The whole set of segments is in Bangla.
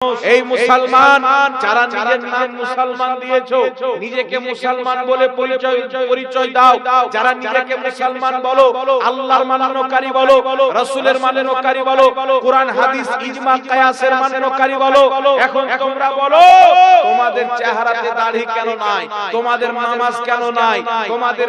এই মুসলমান যারা নিজের নাম মুসলমান দিয়েছো, নিজেকে মুসলমান বলে পরিচয় দাও, যারা নিজেকে মুসলমান বলো, আল্লাহর মান্যকারী বলো, রাসূলের মান্যকারী বলো, কোরআন হাদিস ইজমা কিয়াসের মান্যকারী বলো, এখন তোমরা বলো তোমাদের চেহারাতে দাড়ি কেন নাই, তোমাদের নামাজ কেন নাই, তোমাদের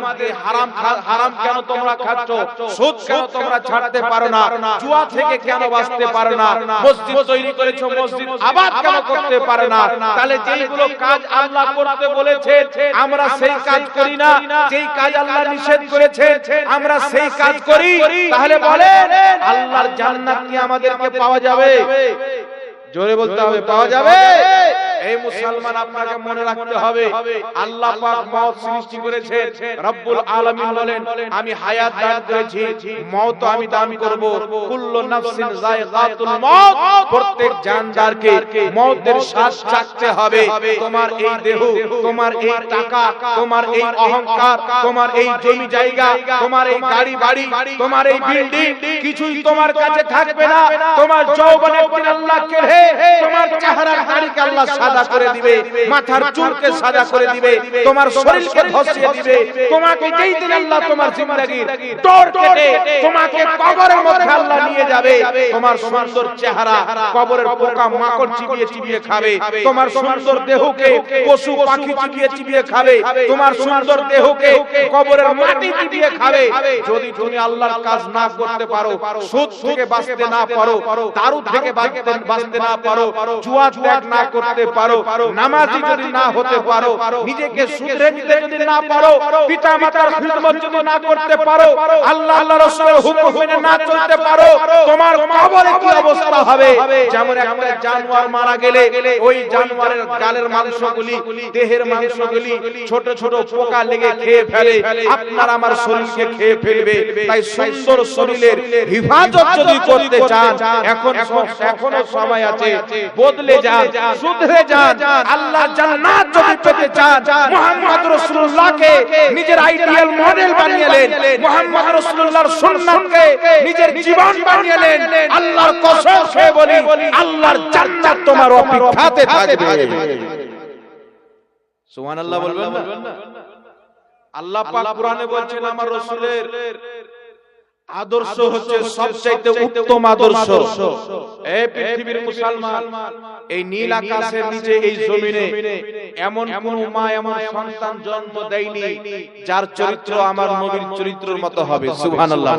হারাম কেন তোমরা খাচ্ছ, সুদ কেন তোমরা ছাড়তে পারো না, জুয়া থেকে কেন বাঁচতে পারো না, মসজিদ তৈরি করেছো মসজিদ আবাদ কেন করতে পারে না? তাহলে যেইগুলো কাজ আল্লাহ করতে বলেছেন আমরা সেই কাজ করি না, যেই কাজ আল্লাহ নিষেধ করেছেন আমরা সেই কাজ করি, তাহলে বলেন আল্লাহর জান্নাত কি আমাদেরকে পাওয়া যাবে? জোরে বলতে হবে, পাওয়া যাবে? এই মুসলমান আপনাকে মনে রাখতে হবে, আল্লাহ পাক মওত সৃষ্টি করেছেন, রব্বুল আলামিন বলেন আমি হায়াত দান করেছি, মওত আমি দান করব, কুল্লু নাফসিন যায়কাতুল মওত, প্রত্যেক জানদারকে মওতের স্বাদ চাখতে হবে। তোমার এই দেহ, তোমার এই টাকা, তোমার এই অহংকার, তোমার এই জমি জায়গা, তোমার এই গাড়ি বাড়ি, তোমার এই বিল্ডিং কিছুই তোমার কাছে থাকবে না। তোমার যৌবন একদিন আল্লাহ কেড়ে তোমার চেহারার দাড়িকে আল্লাহ সাদা করে দিবে, মাথার চুলকে সাদা করে দিবে, তোমার শরীরকে ধসিয়ে দিবে। তোমাকে যেই দিন আল্লাহ তোমার জিন্দেগির তোর কেটে তোমাকে কবরের মধ্যে আল্লাহ নিয়ে যাবে, তোমার সুন্দর চেহারা কবরের পোকা মাকড় চিবিয়ে চিবিয়ে খাবে, তোমার সুন্দর দেহকে পশু পাখি চিবিয়ে খাবে, তোমার সুন্দর দেহকে কবরের মাটি চিবিয়ে খাবে। যদি তুমি আল্লাহর কাজ না করতে পারো, সুদ থেকে বাঁচতে না পারো, দারু থেকে বাঁচতে না পারো, জুয়া ত্যাগ না করতে পারো, নামাজি যদি না হতে পারো, নিজেকে শুধরে নিতে যদি না পারো, পিতা মাতার খিদমত যদি না করতে পারো, আল্লাহ আল্লাহর রাসূলের হুকুম মেনে না চলতে পারো, তোমার কবরে কি অবস্থা হবে? যেমন একটা জানোয়ার মারা গেলে ওই জানোয়ারের গালের মাংসগুলি, দেহের মাংসগুলি ছোট ছোট পোকা লেগে খেয়ে ফেলে, আপনার আমার শরীরকে খেয়ে ফেলবে। তাই সুন্দর শরীরের হিফাজত যদি করতে চান, এখনো সময় আছে, বদলে যান, শুধরে যান। আল্লাহ জান্নাত যদি পেতে চান, মুহাম্মদ রাসূলুল্লাহকে নিজের আইডিয়াল মডেল বানিয়েলেন, মুহাম্মদ রাসূলুল্লাহর সুন্নাতকে নিজের জীবন বানিয়েলেন। আল্লাহর কসম খেয়ে বলি, আল্লাহর জান্নাত তোমার অপেক্ষাতে থাকবে। সুবহানাল্লাহ বলবেন না? আল্লাহ পাক কোরআনে বলছেন আমার রাসূলের আদর্শ হচ্ছে সবচেয়ে উত্তম আদর্শ। এই পৃথিবীর মুসলমান, এই নীল আকাশের নিচে এই জমিনে এমন কোন মা এমন সন্তান জন্ম দেয়নি যার চরিত্র আমার নবীর চরিত্রের মতো হবে। সুবহানাল্লাহ।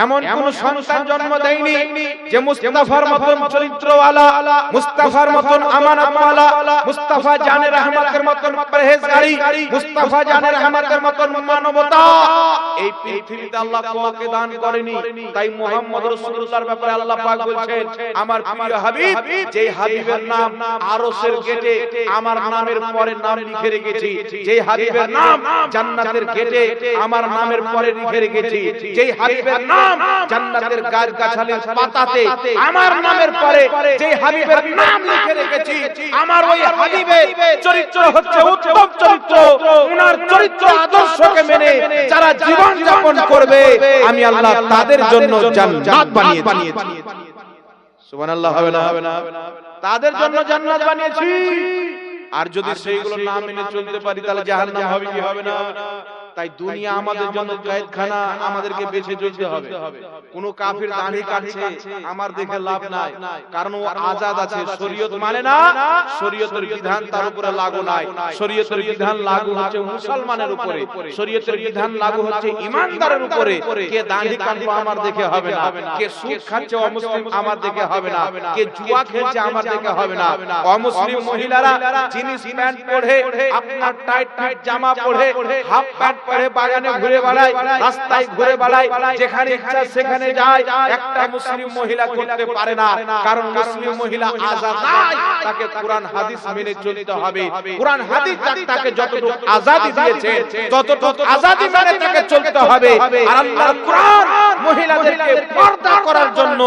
এমন কোন সন্তান জন্ম দেয়নি যে মুস্তাফার মতন চরিত্রওয়ালা, মুস্তাফার মতন আমানতওয়ালা, মুস্তাফা জানে রহমতের মতন পরহেজগারি, মুস্তাফা জানে রহমতের মতন মানবতা এই পৃথিবীতে আল্লাহ কাউকে দান করেনি। তাই মুহাম্মদ রাসূলুল্লাহর ব্যাপারে আল্লাহ পাক বলছেন আমার প্রিয় হাবিব, যেই হাবিবের নাম আরশের গেটে আমার নামের পরে নাম লিখে রেখেছি, যেই হাবিবের নাম জান্নাতের গেটে আমার নামের পরে লিখে রেখেছি, যেই হাবিবের নাম জান্নাতের গাছ গাছালির পাতাতে আমার নামের পরে যে হাবিবের নাম লিখে রেখেছি, আমার ওই হাবিবের চরিত্র হচ্ছে উত্তম চরিত্র। ওনার চরিত্র আদর্শকে মেনে যারা জীবন যাপন করবে, আমি আল্লাহ তাদের জন্য জান্নাত বানিয়েছি। সুবহানাল্লাহ হবে না? তাদের জন্য জান্নাত বানিয়েছি। আর যদি সেইগুলো না মেনে চলতে পারি তাহলে জাহান্নাম হবে কি হবে না? তাই দুনিয়া আমাদের জন্য কয়েদখানা, আমাদেরকে বেঁচে চলতে হবে। কোন কাফির দাড়ি কাটছে আমার দেখে লাভ নাই, কারণ ও আজাদ আছে, শরীয়ত মানে না, শরীয়তের বিধান তার উপরে লাগু নাই। শরীয়তের বিধান লাগু হচ্ছে মুসলমানের উপরে, শরীয়তের বিধান লাগু হচ্ছে ঈমানদারের উপরে। কে দাড়ি কাটবে আমার দেখে হবে না, কে সুদ খাচ্ছে অমুসলিম আমার দেখে হবে না, কে জুয়া খেলছে আমার দেখে হবে না। অমুসলিম মহিলারা জিন্স প্যান্ট পরে, আপনার টাইট ফিট জামা পরে, হাফ প্যান্ট পরে বাগানে ঘুরে বেড়ায়, রাস্তায় ঘুরে বেড়ায়, যেখানে ইচ্ছা সেখানে যায়, একটা মুসলিম মহিলা করতে পারে না। কারণ মুসলিম মহিলা আজাদ নাই, তাকে কোরআন হাদিস মেনে চলতে হবে। কোরআন হাদিস তাকে যতটুকু আজাদি দিয়েছে ততটুকু আজাদি মেনে তাকে চলতে হবে। আর আল্লাহর কোরআন মহিলাদেরকে পর্দা করার জন্য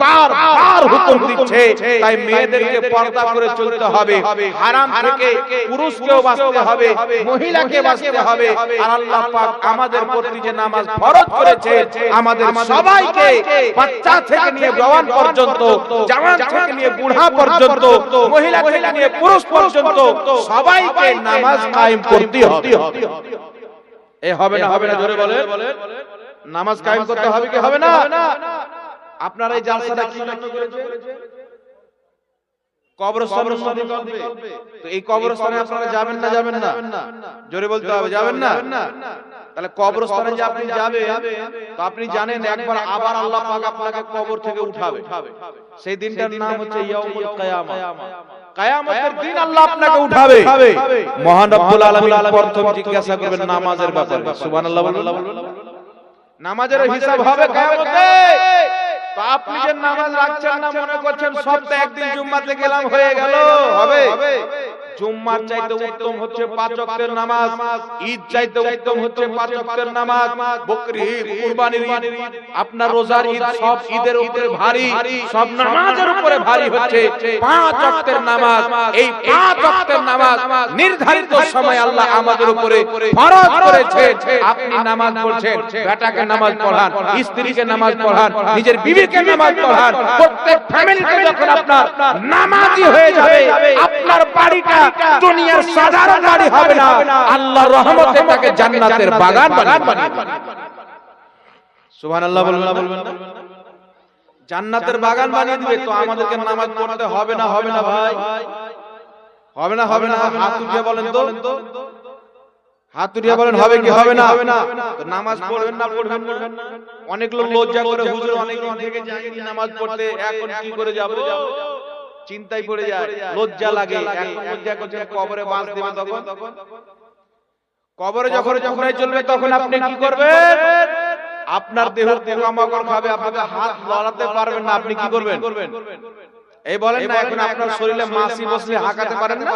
বারবার হুকুম দিচ্ছে, তাই মেয়েদেরকে পর্দা করে চলতে হবে। হারাম থেকে পুরুষকেও বাঁচতে হবে, মহিলাকে বাঁচতে হবে। আর আল্লাহ পাক আমাদের প্রতি যে নামাজ ফরজ করেছে, আমাদের সবাইকে বাচ্চা থেকে নিয়ে জওয়ান পর্যন্ত, জওয়ান থেকে নিয়ে বুড়া পর্যন্ত, মহিলা থেকে নিয়ে পুরুষ পর্যন্ত সবাইকে নামাজ কায়েম করতে হবে। এ হবে না, হবে না, জোরে বলেন। নামাজ কায়েম করতে হবে কি হবে না? আপনারা এই জালসাটা কি জন্য করেছেন? কবরস্থানের উন্নতি করবে। তো এই কবরস্থানে আপনারা যাবেন না, যাবেন না? জোরে বলতে হবে, যাবেন না? তাহলে কবরস্থানে যে আপনি যাবেন, তো আপনি জানেন একবার আবার আল্লাহ পাক আপনাকে কবর থেকে উঠাবে। সেই দিনটার নাম হচ্ছে ইয়াউমুল কিয়ামা। কিয়ামতের দিন আল্লাহ আপনাকে উঠাবে। মহান রব্বুল আলামিন প্রথম জিজ্ঞাসা করবেন নামাজের ব্যাপারে। সুবহানাল্লাহ বলুন। নামাজের হিসাব হবে কিয়ামতে। তো আপনি যে নামাজ রাখছেন না, মনে করছেন সপ্তাহে একদিন জুম্মাতে গেলাম হয়ে গেল, হবে? জুম্মার চাইতে উত্তম হচ্ছে 5 ওয়াক্তের নামাজ, ঈদ চাইতে উত্তম হচ্ছে 5 ওয়াক্তের নামাজ, বকরি ঈদ, কুরবানির ঈদ, আপনার রোজার ঈদ, সব ঈদের উপরে ভারী, সব নামাজের উপরে ভারী হচ্ছে 5 ওয়াক্তের নামাজ। এই 5 ওয়াক্তের নামাজ নির্ধারিত সময় আল্লাহ আমাদের উপরে ফরজ করেছে। আপনি নামাজ পড়ছেন, বেটাকে নামাজ পড়ান, স্ত্রীকে নামাজ পড়ান, নিজের বিবিকে নামাজ পড়ান। প্রত্যেক ফ্যামিলিতে যখন আপনার নামাজি হয়ে যাবে, আপনার বাড়িটা দুনিয়ার সাধারণ বাড়ি হবে না, আল্লাহর রহমতে তাকে জান্নাতের বাগান বানিয়ে দিবেন। সুবহানাল্লাহ বলবেন না? জান্নাতের বাগান বানিয়ে দিবে। তো আমাদেরকে নামাজ পড়তে হবে না, হবে না ভাই? হবে না, হবে না? হাত উঠিয়ে বলেন তো, হাত উঠিয়ে বলেন হবে কি হবে না? তো নামাজ পড়বেন না, পড়বেন না? অনেক লোক লজ্জা করে, হুজুর অনেক দিন থেকে যাইনি নামাজ পড়তে, এখন কি করে যাব? চিন্তায় পড়ে যায়, লজ্জা লাগে। এখন লজ্জা করছেন কবরে বাঁশ দেবে, তখন কবরে যখন উঠাই চলবে তখন আপনি কি করবেন? আপনার দেহ পোকামাকড় খাবে, আপনাকে হাত লড়াতে পারবেন না, আপনি কি করবেন? এই বলেন না, এখন আপনার শরীরে মাছি বসলে হাঁকাতে পারেন না,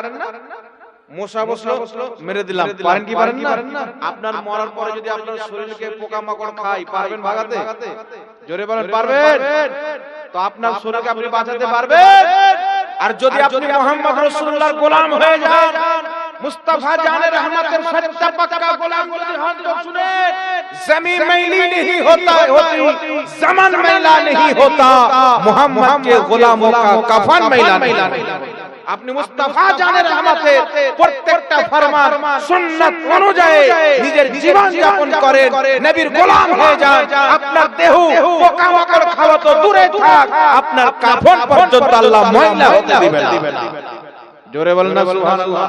মশা বসলো মেরে দিলাম, পারেন কি পারেন না? আপনার মরার পরে যদি আপনার শরীরকে পোকামাকড় খায়, পারবেন ভাগাতে? জোরে বলেন, পারবেন? তো আপনার শরীরকে আপনি বাঁচাতে পারবেন? আর যদি আপনি মুহাম্মদ রাসূলুল্লাহর গোলাম হয়ে যান, মুস্তাফা জানে रहमतेर सच्चा पक्का गोलाम যদি হন, তো শুনেন, जमीन मैली नहीं होता, ज़मान मैला नहीं होता, मुहम्मद के गुलामों का कफन मैला नहीं। আপনি মুস্তাফা জানে রহমতে প্রত্যেকটা ফরমান সুন্নাত অনুযায়ী নিজের জীবন যাপন করেন, নবীর গোলাম হয়ে যান, আপনার দেহ পোকামাকড় খাওয়া তো দূরে থাক, আপনার কাফন পর্যন্ত আল্লাহ ময়লা হতে দিবেন না। জোরে বলেন না সুবহানাল্লাহ।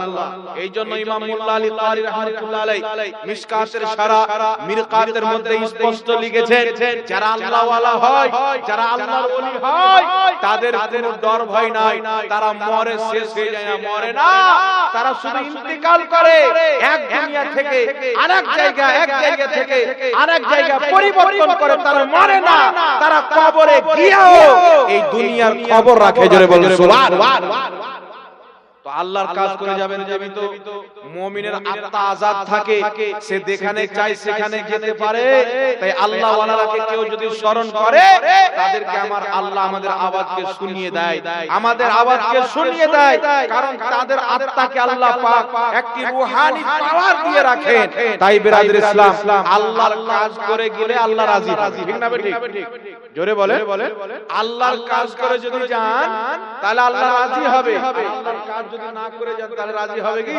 এই জন্য ইমাম মোল্লা আলী কারি রাহমাতুল্লাহ আলাইহি মিশকাতের সারা মিরকাতের মধ্যে স্পষ্ট লিখেছেন, যারা আল্লাহ ওয়ালা হয়, যারা আল্লাহর ওলি হয়, তাদের কোনো ডর ভয় নাই, তারা মরে শেষ হয়ে যায় না, মরে না, তারা শুধু ইন্তেকাল করে, এক দুনিয়া থেকে আরেক জায়গা, এক জায়গা থেকে আরেক জায়গা পরিবর্তন করে, তারা মরে না, তারা কবরে গিয়েও এই দুনিয়ার খবর রাখে। জোরে বলেন সুবহানাল্লাহ। তো আল্লাহর কাজ করে যাবেন, যাবি তো মুমিনের আত্মা আজাদ থাকে, সে যেখানে চায় সেখানে যেতে পারে। তাই আল্লাহ ওয়ালাকে কেউ যদি স্মরণ করে, তাদেরকে আমার আল্লাহ আমাদের আওয়াজকে শুনিয়ে দেয়, আমাদের আওয়াজকে শুনিয়ে দেয়, কারণ তাদের আত্মাকে আল্লাহ পাক একটি রূহানি পাওয়ার দিয়ে রাখেন। তাই বিরাদর ইসলাম, আল্লাহর কাজ করে গেলে আল্লাহ রাজি হয়, ঠিক না বেঠিক? জোরে বলে, আল্লাহর কাজ করে যদি যান তাহলে আল্লাহ রাজি হবে, আল্লাহর কাজ যদি না করে যান তাহলে রাজি হবে কি?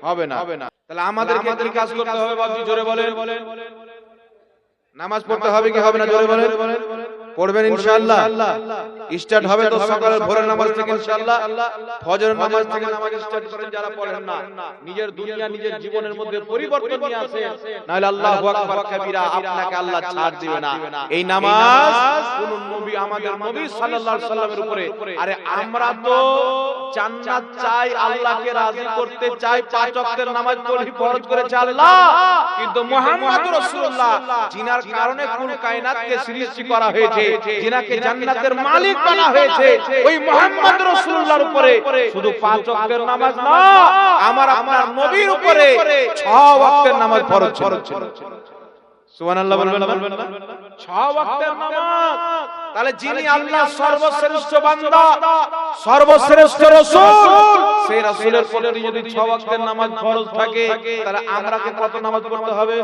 হবে না। তাহলে আমাদেরকে কি কাজ করতে হবে বাবজি? জোরে বলেন। নামাজ পড়তে হবে কি হবে না? জোরে বলেন। পড়বেন ইনশাআল্লাহ। স্টার্ট হবে তো সকালের ভোরের নামাজ থেকে ইনশাআল্লাহ, ফজরের নামাজ থেকে নামাজ স্টার্ট করেন। যারা পড়েন না, নিজের দুনিয়া নিজের জীবনের মধ্যে পরিবর্তন নিয়ে আসেন, নাহলে আল্লাহু আকবার কাবীরা, আপনাকে আল্লাহ ছাড় দিবে না। এই নামাজ কোন নবী, আমাদের নবী সাল্লাল্লাহু আলাইহি সাল্লামের উপরে। আরে আমরা তো জান্নাত চাই, আল্লাহকে রাজি করতে চাই, 5 ওয়াক্তের নামাজ পড়ি ফরজ করেছে আল্লাহ, কিন্তু মুহাম্মদুর রাসূলুল্লাহ জিনার কারণে কুল কায়নাতকে সৃষ্টি করা হয়েছে, জিনাকে জান্নাতের মালিক বানা হয়েছে, ওই মুহাম্মদ রাসূলুল্লাহর উপরে শুধু 5 ওয়াক্তের নামাজ না, আমার আপনার নবীর উপরে 6 ওয়াক্তের নামাজ ফরজ ছিল। সুবহানাল্লাহ বলবেন না? 6 ওয়াক্তের নামাজ। তাহলে যিনি আল্লাহর সর্বশ্রেষ্ঠ বান্দা, সর্বশ্রেষ্ঠ রাসূল সেই রাসূলের প্রতি যদি 6 ওয়াক্তের নামাজ ফরজ থাকে তাহলে আমরাকে কত নামাজ পড়তে হবে?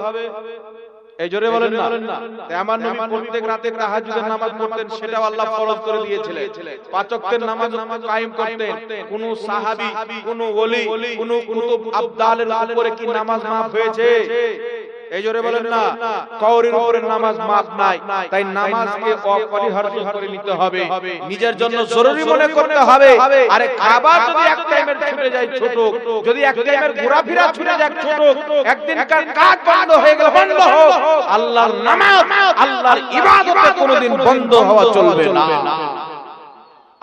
এই জোরে বলেন না। তাই আমার নবী প্রত্যেক রাতে তাহাজ্জুদের নামাজ পড়তেন, সেটাও আল্লাহ ফরজ করে দিয়েছিলেন। 5 ওয়াক্তের নামাজ কায়েম করতেন। কোন সাহাবী, কোন ওলি, কোন কুতুব আবদালের উপরে কি নামাজ মাফ হয়েছে? এই জোরে বলেন না। কওরের উপরে নামাজ মাফ নাই। তাই নামাজকে অপরিহার্য করে নিতে হবে, নিজের জন্য জরুরি মনে করতে হবে। আরে খাবার যদি এক টাইমের ছুটে যায় ছোট, যদি এক টাইমের ঘোরাফেরা ছুটে যায় ছোট, একদিনকার কাজ বন্ধ হয়ে গেল, বন্ধ হোক। আল্লাহর নামাজ, আল্লাহর ইবাদত কোনোদিন বন্ধ হওয়া চলবে না।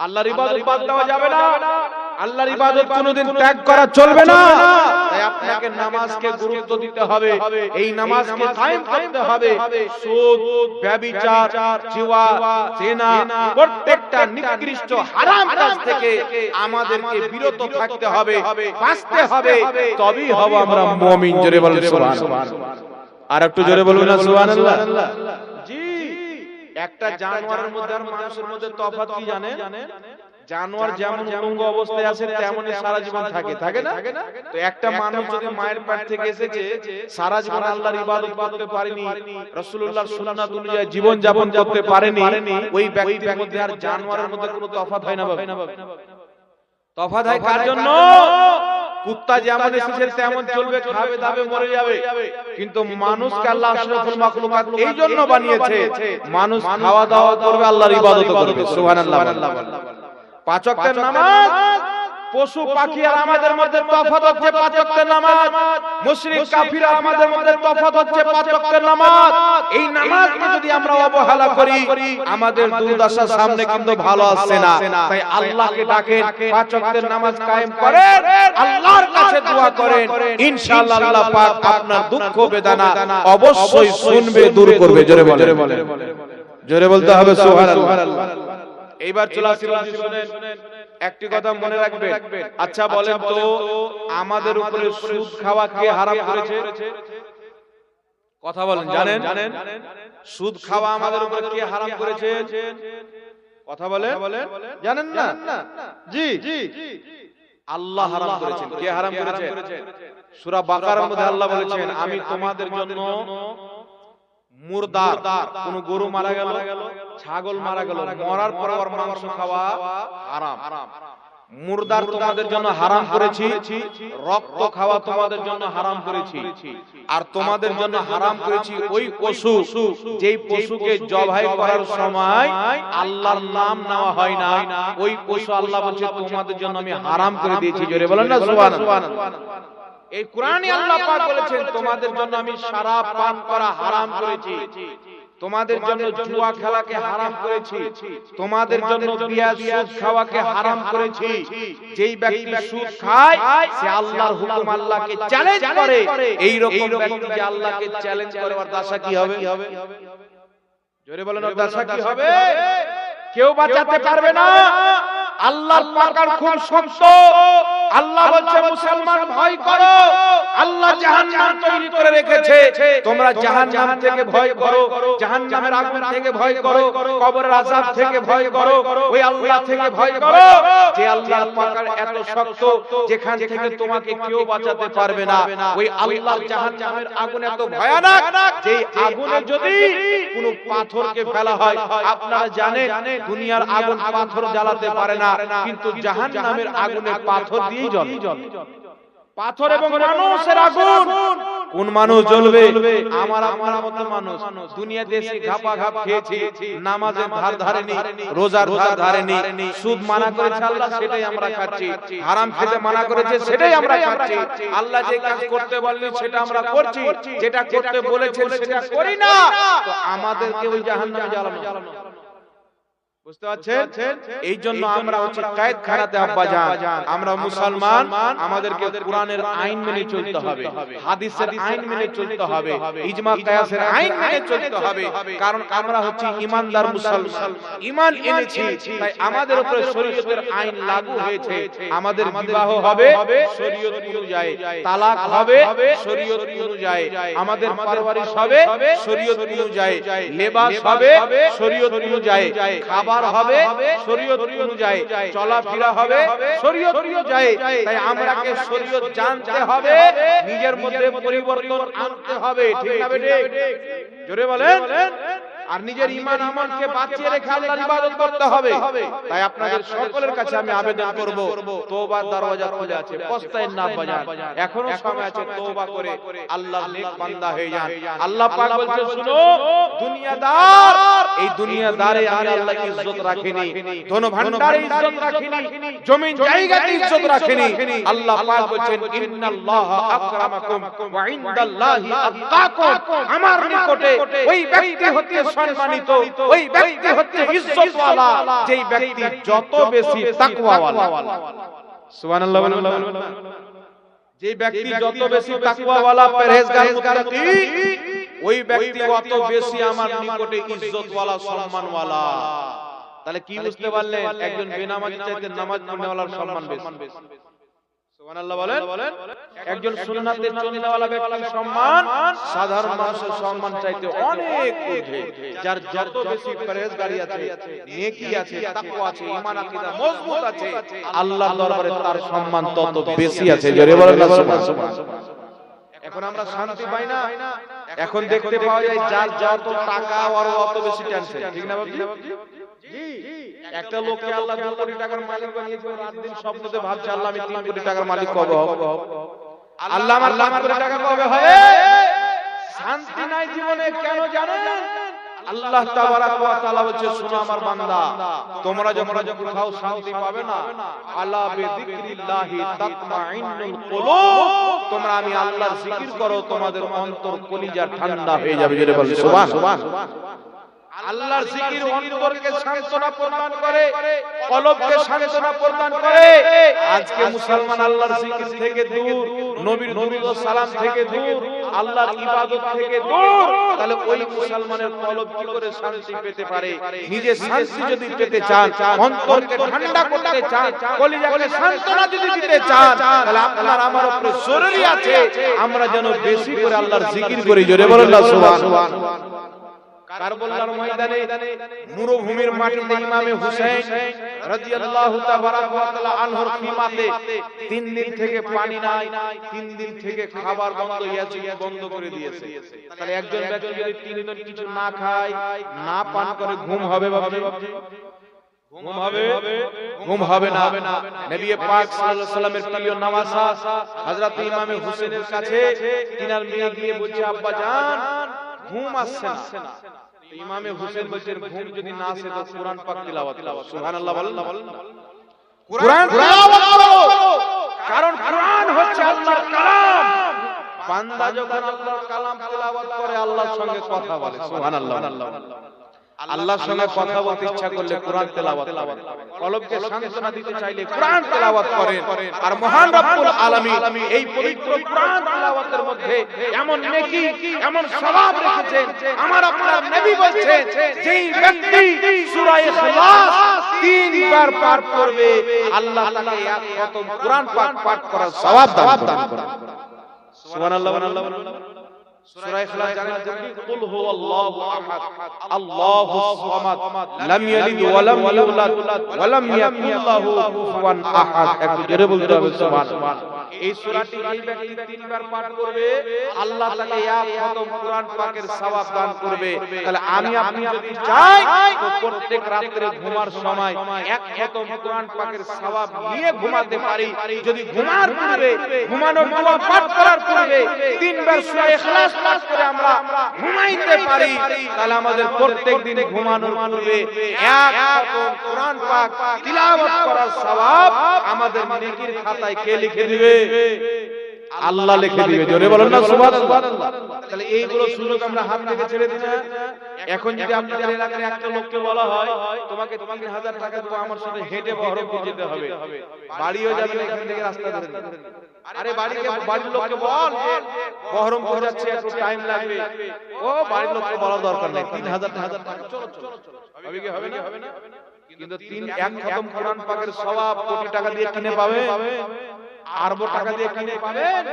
আল্লাহর ইবাদত বাদ দেওয়া যাবে না, আল্লাহর ইবাদত কোনোদিন ত্যাগ করা চলবে না। তাই আপনাকে নামাজকে গুরুত্ব দিতে হবে, এই নামাজকে কায়েম করতে হবে। সুদ, ব্যভিচার, জুয়া, জেনা, প্রত্যেকটা নিকৃষ্ট হারাম কাজ থেকে আমাদেরকে বিরত থাকতে হবে, বাঁচতে হবে, তবেই হব আমরা মুমিন। জোরে বলুন সুবহানাল্লাহ। আর একটু জোরে বলুন না সুবহানাল্লাহ। জি, একটা জানোয়ারের মধ্যে আর মানুষের মধ্যে তফাৎ কি জানেন? জানোয়ার যেমন উলঙ্গ অবস্থায় আছে তেমনই সারা জীবন থাকে না? তো একটা মানুষ যদি মায়ের পেট থেকে এসেছে, সারা জীবন আল্লাহর ইবাদত করতে পারেনি, রাসূলুল্লাহর সুন্নাত অনুযায়ী জীবন যাপন করতে পারেনি, ওই ব্যক্তির মধ্যে আর জানোয়ারের মধ্যে কোনো তফাৎ হয় না বাবা? তফাৎ হয় কার জন্য? কুত্তা যেমন এসেছে তেমন চলবে, খাবে দাবে, মরে যাবে। কিন্তু মানুষকে আল্লাহ আশরাফুল মাখলুকাত এই জন্য বানিয়েছে, মানুষ খাওয়া দাওয়া করবে, আল্লাহর ইবাদত করবে। সুবহানাল্লাহ। 5 ওয়াক্তের নামাজ, পশু পাখি আর আমাদের মধ্যে তফাৎ হচ্ছে 5 ওয়াক্তের নামাজ। মুশরিক কাফির আমাদের মধ্যে তফাৎ হচ্ছে 5 ওয়াক্তের নামাজ। এই নামাজকে যদি আমরা অবহেলা করি, আমাদের দুর্দশা সামনে কিন্তু ভালো আসছে না। তাই আল্লাহকে ডাকেন, 5 ওয়াক্তের নামাজ কায়েম করেন, আল্লাহর কাছে দোয়া করেন, ইনশাআল্লাহ আল্লাহ পাক আপনার দুঃখ বেদনা অবশ্যই শুনবে, দূর করবে। জোরে বলেন, জোরে বলতে হবে সুবহানাল্লাহ। এইবার চলে আসি, শুনেন একটি কথা মনে রাখবেন। আচ্ছা বলেন তো, আমাদের উপরে সুদ খাওয়া কে হারাম করেছে? কথা বলেন, জানেন? সুদ খাওয়া আমাদের উপরে কে হারাম করেছে? কথা বলেন, জানেন না? জি, আল্লাহ হারাম করেছেন। কে হারাম করেছেন? সূরা বাকারার মধ্যে আল্লাহ বলেছেন, আমি তোমাদের জন্য মুরদার, কোন গরু মারা গেল, ছাগল মারা গেল, মরার পর আবার মাংস খাওয়া হারাম। মুরদার তোমাদের জন্য হারাম করেছি, রক্ত খাওয়া তোমাদের জন্য হারাম করেছি। আর তোমাদের জন্য হারাম করেছি ওই পশু, যেই পশুকে জবাই করার সময় আল্লাহর নাম নেওয়া হয় না, ওই পশু আল্লাহ বলছে তোমাদের জন্য আমি হারাম করে দিয়েছি। জোরে বলেন না সুবহানাল্লাহ। এই কোরআনে আল্লাহ পাক বলেছেন, তোমাদের জন্য আমি শরাব পান করা হারাম করেছি, তোমাদের জন্য জুয়া খেলাকে হারাম করেছি, তোমাদের জন্য বিয়া সুদ খাওয়াকে হারাম করেছি। যেই ব্যক্তি সুদ খায় সে আল্লাহর হুকুম, আল্লাহকে চ্যালেঞ্জ করে। এই রকম ব্যক্তি যে আল্লাহকে চ্যালেঞ্জ করে, ওর দশা কি হবে? জোরে বলেন, ওর দশা কি হবে? কেউ বাঁচাতে পারবে না। আল্লাহর পাকড় খুব শক্ত। আল্লাহ বলছে, মুসলমান ভয় করো, আল্লাহ জাহান্নাম তৈরি করে রেখেছে, তোমরা জাহান্নাম থেকে ভয় করো, জাহান্নামের আগুন থেকে ভয় করো, কবরের আযাব থেকে ভয় করো, ওই আল্লাহ থেকে ভয় করো, যে আল্লাহর পাকড় এত শক্ত যেখান থেকে তোমাকে কেউ বাঁচাতে পারবে না। ওই আল্লাহর জাহান্নামের আগুন এত ভয়ানক, যে আগুনে যদি কোনো পাথরকে ফেলা হয়, আপনারা জানেন দুনিয়ার আগুন পাথর জ্বালাতে পারে না, কিন্তু জাহান্নামের আগুনে পাথর দিয়ে জ্বলে। পাথর এবং মানুষের আগুন, কোন মানুষ জ্বলবে? আমার আপনার মতো মানুষ। দুনিয়াতে এসে ঘাপা ঘাপ খেয়েছি, নামাজের ধার ধারেনি, রোজার ধার ধারেনি, সুদ মানা করেছে আল্লাহ সেটাই আমরা খাচ্ছি, হারাম খেতে মানা করেছে সেটাই আমরা খাচ্ছি। আল্লাহ যে কাজ করতে বলেন সেটা আমরা করছি, যেটা করতে বলেছেন সেটা করি না, তো আমাদেরকে ওই জাহান্নামে জ্বালানো। বুঝতে পারছেন? এই জন্য আমরা হচ্ছে কায়েদ খানাতে আব্বাজান, আমরা মুসলমান, আমাদেরকে কোরআনের আইন মেনে চলতে হবে, হাদিসের আইন মেনে চলতে হবে, ইজমা কিয়াসের আইন মেনে চলতে হবে। কারণ আমরা হচ্ছে ঈমানদার মুসলমান, ঈমান এনেছি, তাই আমাদের উপরে শরীয়তের আইন লাগু হয়েছে। আমাদের বিবাহ হবে শরীয়ত অনুযায়ী, তালাক হবে শরীয়ত অনুযায়ী, আমাদের পারওয়ারিশ হবে শরীয়ত অনুযায়ী, লেবাস হবে শরীয়ত অনুযায়ী, খাবার খাবার হবে শরীয়ত অনুযায়ী, চলাফেরা হবে শরীয়ত অনুযায়ী। তাই আমরাকে শরীয়ত জানতে হবে, নিজের মধ্যে পরিবর্তন আনতে হবে। ঠিক না বেটে? জোরে বলেন। আর নিজের ঈমান আমলকে বাঁচিয়ে রেখে আল্লাহর ইবাদত করতে হবে। তাই আপনাদের সকলের কাছে আমি আবেদন করব, তওবার দরওয়াজা খোলা আছে, পস্তায়েন না বাজান, এখনো সময় আছে, তওবা করে আল্লাহর নেক বান্দা হয়ে যান। আল্লাহ পাক বলছেন, শুনো দুনিয়াদার, এই দুনিয়াদারে আমি আল্লাহ ইজ্জত রাখিনি, ধন ভান্ডারে ইজ্জত রাখিনি, জমিন জায়গাতে ইজ্জত রাখিনি। আল্লাহ পাক বলছেন, ইন্নাল্লাহা আকরামাকুম ওয়া ইনদাল্লাহি আতকাকুম, আমার নিকটে ওই ব্যক্তি হচ্ছে সম্মানিত, ওই ব্যক্তি হচ্ছে ইজ্জতওয়ালা, যেই ব্যক্তি যত বেশি তাকওয়াওয়ালা। সুবহানাল্লাহ বলুন। যেই ব্যক্তি যত বেশি তাকওয়াওয়ালা, পরহেজগার, মুত্তাকি, ওই ব্যক্তি অত বেশি আমার নিকটে ইজ্জতওয়ালা, সম্মানওয়ালা। তাহলে কি বুঝতে পারলেন? একজন বেনামাজি চাইতে নামাজ পড়নেওয়ালার সম্মান বেশি। সুবহানাল্লাহ বলেন। একজন সুন্নাতে চলনেওয়ালা ব্যক্তির সম্মান সাধারণ মানুষের সম্মান চাইতে অনেক ঊর্ধ্বে। যার যত বেশি পরহেজগারি আছে, নেকি আছে, তাকওয়া আছে, ঈমান আকীদা মজবুত আছে, আল্লাহর দরবারে তার সম্মান তত বেশি আছে। জোরে বলেন না সুবহানাল্লাহ। এখন আমরা শান্তি পাই না, এখন দেখতে পাওয়া যায় যার যত টাকা আর অত বেশি টেনশন। ঠিক না বাবজি? জি। একটা লোককে আল্লাহ 2 কোটি টাকার মালিক বানিয়েছে, রাত দিন স্বপ্নতে ভাবছে আল্লাহ আমি 3 কোটি টাকার মালিক কবে হব, আল্লাহ আমার 5 কোটি টাকা কবে হবে। শান্তি নাই জীবনে, কেন জানেন? আল্লাহ তাবারাক ওয়া তাআলা বলছে, শোনো আমার বান্দা, তোমরা যখন কোথাও শান্তি পাবে না, আলা বিযিকরিল্লাহি তাতমাইন্নুল কুলুব, তোমরা আমি আল্লাহর জিকির করো, তোমাদের অন্তর কলিজা ঠান্ডা হয়ে যাবে। জোরে বলেন সুবহান। আল্লাহর জিকির অন্তরকে সান্ত্বনা প্রদান করে, কলবকে সান্ত্বনা প্রদান করে। আজকে মুসলমান আল্লাহর জিকির থেকে দূর, নবীর দরুদ ও সালাম থেকে দূর, আল্লাহর ইবাদত থেকে দূর। তাহলে ওই মুসলমানের কলব কি করে শান্তি পেতে পারে? নিজে শান্তি যদি পেতে চান, অন্তরকে ঠান্ডা করতে চান, কলিজাকে সান্ত্বনা যদি দিতে চান, তাহলে আপনার আমার উপরে জরুরি আছে আমরা যেন বেশি করে আল্লাহর জিকির করি। জোরে বলেন না সুবহান। কারবালার ময়দানে মরুভূমির মাটিতে ইমামে হুসাইন রাদিয়াল্লাহু তাআলা আনহুর খিমাতে 3 দিন থেকে পানি নাই, 3 দিন থেকে খাবার বন্ধ, ইয়াজিদ বন্ধ করে দিয়েছে। তাহলে একজন ব্যক্তি যদি 3 দিন কিছু না খায়, না পান করে, ঘুম হবে বাবা? ঘুম হবে না। নবী পাক সাল্লাল্লাহু আলাইহি ওয়াসাল্লামের প্রিয় নওয়াসা হযরত ইমামে হুসাইনের কাছে তিনার মেয়ে গিয়ে বলছে, আব্বা জান ঘুম আসছে না। ইমামে হুসাইন বলছেন, ঘুম যদি না আসে তো কুরআন পাক তিলাওয়াত করো। সুবহানাল্লাহ বলেন। কুরআন তিলাওয়াত করো, কারণ কুরআন হচ্ছে আল্লাহর কালাম। বান্দা যখন আল্লাহর কালাম তিলাওয়াত করে আল্লাহর সঙ্গে কথা বলে। সুবহানাল্লাহ। আল্লাহর সঙ্গে কথা বলতে ইচ্ছা করলে কুরআন তেলাওয়াত করেন, কলবকে সান্ত্বনা দিতে চাইলে কুরআন তেলাওয়াত করেন। আর মহান রব্বুল আলামিন এই পবিত্র কুরআন তেলাওয়াতের মধ্যে এমন নেকি, এমন সওয়াব রেখেছেন। আমার আপনার নবী বলেছেন, যেই ব্যক্তি সূরা ইখলাস 3 বার পাঠ করবে, আল্লাহ তাআলা এক খতম কুরআন পাক পাঠ করার সওয়াব দান করেন। সুবহানাল্লাহ। সূরা ইখলাস জানেন কি? কুল হুয়াল্লাহু আহাদ, আল্লাহুস সামাদ, লাম ইয়ালিদ ওয়া লাম ইউলাদ ওয়া লাম ইয়াকুল লাহু কুফুয়ান আহাদ। একটু জোরে বলতে হবে সুবহানাল্লাহ। এই সূরাটি এই ব্যক্তি 3 বার পাঠ করবে, আল্লাহ তাকে এক খতম কুরআন পাকের সওয়াব দান করবে। তাহলে আমি আপনি যদি চাই তো প্রত্যেক রাতে ঘুমার সময় এক খতম কুরআন পাকের সওয়াব নিয়ে ঘুমাতে পারি। যদি ঘুমার পূর্বে, ঘুমানোর দোয়া পাঠ করার পূর্বে 3 বার সূরা ইখলাস পাঠ করে আমরা ঘুমাইতে পারি, তাহলে আমাদের প্রত্যেক দিন ঘুমানোর পূর্বে এক খতম কুরআন পাক তিলাওয়াত করার সওয়াব আমাদের নেকির খাতায় কে লিখে দিবে? আল্লাহ লিখে দিবে। জোরে বলেন না সুবহানাল্লাহ। তাহলে এইগুলো সুযোগ আমরা হাত থেকে ছেড়ে দিই না। এখন যদি আপনাদের এলাকায় একটা লোককে বলা হয়, তোমাকে 3000 টাকা দেব, আমার সাথে হেঁটে বহরমপুর যেতে হবে, বাড়িও যাবে না, এখান থেকে রাস্তা ধরে। আরে বাড়ির লোককে বল যে বহরমপুর যাচ্ছে, একটু টাইম লাগবে। ও বাড়ির লোককে বলার দরকার নেই, 3000 টাকা চলো। হবে কি হবে না? কিন্তু এক খতম কুরআন পাকের সওয়াব কোটি টাকা দিয়ে কিনে পাবে? আরবো টাকা দিয়ে কিনে পাবেন,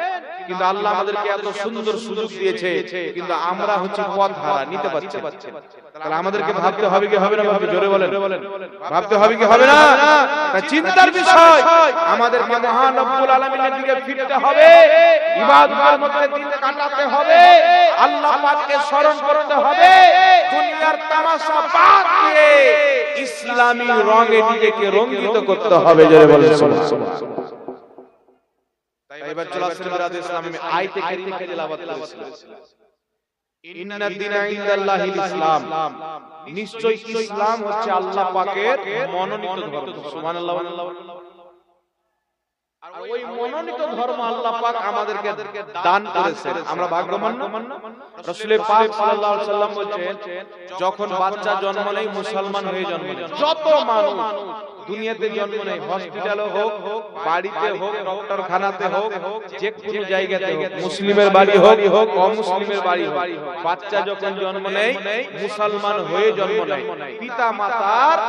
কিন্তু আল্লাহ আমাদেরকে এত সুন্দর সুযোগ দিয়েছে, কিন্তু আমরা হচ্ছে পথ হারা, নিতে পারছি না। তাহলে আমাদেরকে ভাবতে হবে কি হবে না? ভাবতে জোরে বলেন, ভাবতে হবে কি হবে না? তা চিন্তার বিষয়। আমাদেরকে মহান রব্বুল আলামিনের দিকে ফিরতে হবে, ইবাদতের মধ্যে দিন কাটাতে হবে, আল্লাহ পাককে স্মরণ করতে হবে, দুনিয়ার তামাশা বাদ দিয়ে ইসলামী রঙে নিজেকে রঞ্জিত করতে হবে। জোরে বলেন সুবহানাল্লাহ। তাই এবার চলে আসছে বিরাদে ইসলাম, আমি আয়াতে কারিমা তেলাওয়াত করেছিলাম, ইন্নাদ দীনা ইনদাল্লাহিল ইসলাম, নিশ্চয় ইসলাম হচ্ছে আল্লাহ পাকের মনোনীত ধর্ম। সুবহানাল্লাহ। আর ওই মনোনীত ধর্ম আল্লাহ পাক আমাদেরকে দান করেছেন, আমরা ভাগ্যবান না? রাসূল পাক সাল্লাল্লাহু আলাইহি ওয়াসাল্লাম বলেন, যখন বাচ্চা জন্ম নেয় মুসলমান হয়ে জন্ম নেয়। যত মানুষ দুনিয়াতে জন্ম নেয়, হসপিটালে হোক, বাড়িতে হোক, ডক্টরখানাতে হোক, যে কোনো জায়গাতে হোক, মুসলিমের বাড়ি হোক, অমুসলিমের বাড়ি হোক, বাচ্চা যখন জন্ম নেয় মুসলমান হয়ে জন্ম নেয়। পিতা মাতার